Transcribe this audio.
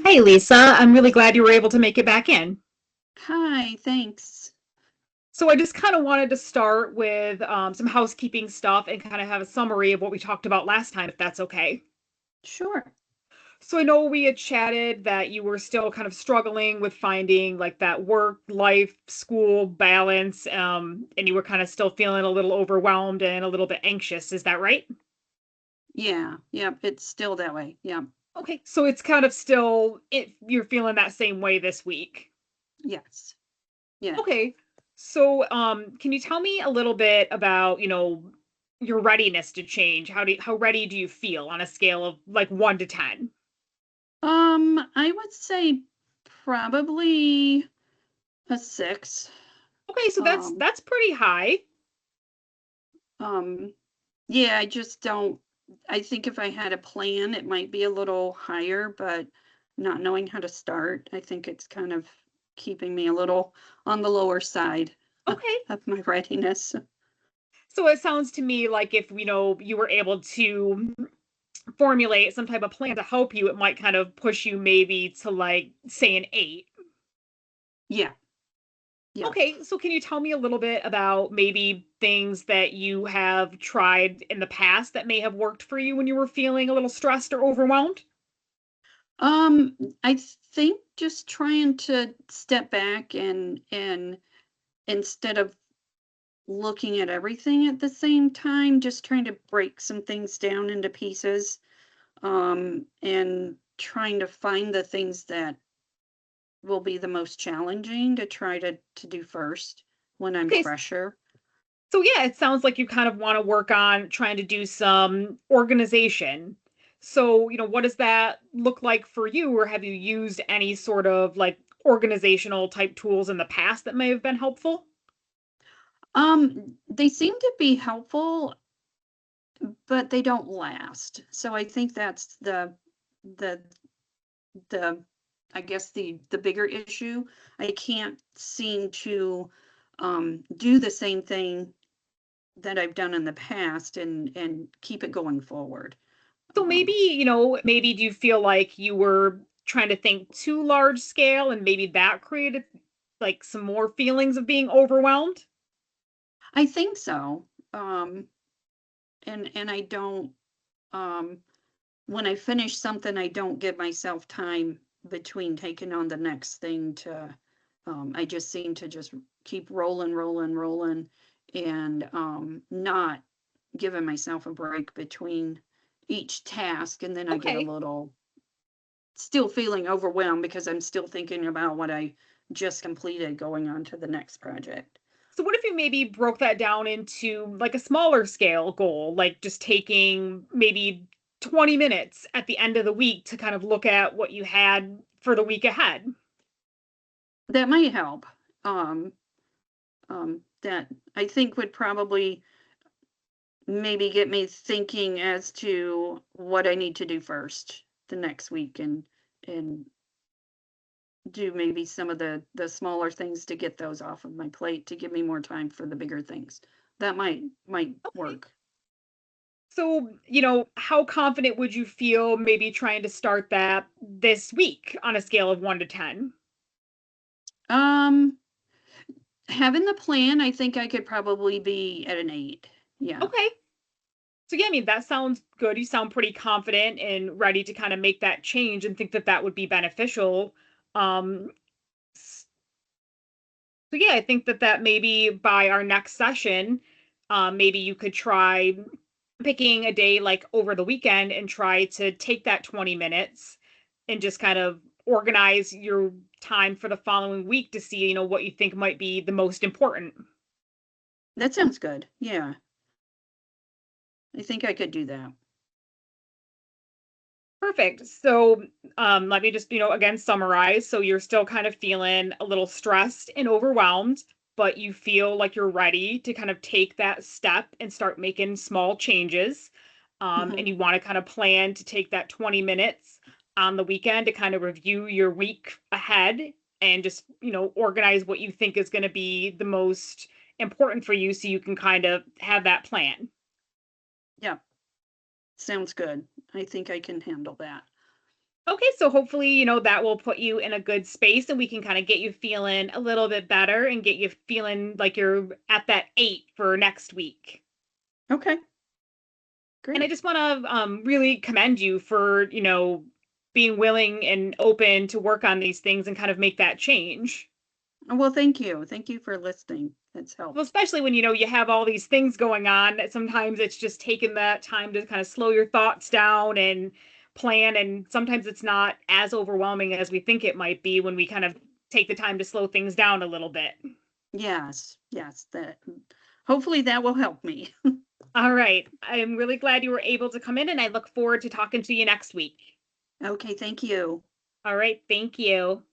Hey Lisa, I'm really glad you were able to make it back in. Hi, thanks. So I just kind of wanted to start with some housekeeping stuff and kind of have a summary of what we talked about last time, if that's okay. Sure. So I know we had chatted that you were still kind of struggling with finding like that work, life, school balance, and you were kind of still feeling a little overwhelmed and a little bit anxious. Is that right? Yeah, yep, it's still that way. Yeah, Okay, so it's kind of still you're feeling that same way this week. yes, yeah. Okay. So, can you tell me a little bit about, your readiness to change? How ready do you feel on a scale of like 1 to 10? I would say probably a six. Okay, so that's Um, that's pretty high. um, yeah, I just don't, I think if I had a plan, it might be a little higher, but not knowing how to start, I think it's kind of keeping me a little on the lower side Okay. of my readiness. So it sounds to me like if, you were able to formulate some type of plan to help you, it might kind of push you maybe to like say an 8. Yeah, yeah. Okay, so can you tell me a little bit about maybe things that you have tried in the past that may have worked for you when you were feeling a little stressed or overwhelmed? Um, I think just trying to step back and instead of looking at everything at the same time, just trying to break some things down into pieces, and trying to find the things that will be the most challenging to try to do first when I'm Okay, fresher. so yeah, it sounds like you kind of want to work on trying to do some organization. So, what does that look like for you, or have you used any sort of like organizational type tools in the past that may have been helpful? They seem to be helpful, but they don't last. So I think that's the the I guess the bigger issue. I can't seem to do the same thing that I've done in the past and keep it going forward. So maybe, Um, maybe do you feel like you were trying to think too large scale and maybe that created like some more feelings of being overwhelmed? I think so. Um, and I don't um, when I finish something, I don't give myself time between taking on the next thing to. I just seem to just keep rolling, rolling, rolling, and not giving myself a break between each task, and then I get a Okay. little still feeling overwhelmed because I'm still thinking about what I just completed going on to the next project. So what if you maybe broke that down into like a smaller scale goal, like just taking maybe 20 minutes at the end of the week to kind of look at what you had for the week ahead? That might help. Um, that I think would probably maybe get me thinking as to what I need to do first the next week and do maybe some of the smaller things to get those off of my plate to give me more time for the bigger things. That might Okay. work. So, how confident would you feel maybe trying to start that this week on a scale of 1 to 10? Um, Having the plan, I think I could probably be at an 8. Yeah. Okay. So yeah, I mean, that sounds good. You sound pretty confident and ready to kind of make that change and think that that would be beneficial. Um, So yeah, I think that maybe by our next session, maybe you could try picking a day like over the weekend and try to take that 20 minutes and just kind of organize your time for the following week to see, what you think might be the most important. That sounds good. Yeah. I think I could do that. Perfect. So, let me just, again summarize. So you're still kind of feeling a little stressed and overwhelmed, but you feel like you're ready to kind of take that step and start making small changes. And Mhm. you want to kind of plan to take that 20 minutes on the weekend to kind of review your week ahead and just, organize what you think is going to be the most important for you so you can kind of have that plan. Yeah. Sounds good. I think I can handle that. Okay, so hopefully, that will put you in a good space and we can kind of get you feeling a little bit better and get you feeling like you're at that 8 for next week. Okay, And I great. just want to really commend you for, being willing and open to work on these things and kind of make that change. Well, thank you. Thank you for listening. That's Well, helped. especially when, you have all these things going on, that sometimes it's just taking that time to kind of slow your thoughts down and plan. And sometimes it's not as overwhelming as we think it might be when we kind of take the time to slow things down a little bit. Yes, yes, that hopefully that will help me. All right. I'm really glad you were able to come in and I look forward to talking to you next week. Okay, thank you. All right. Thank you.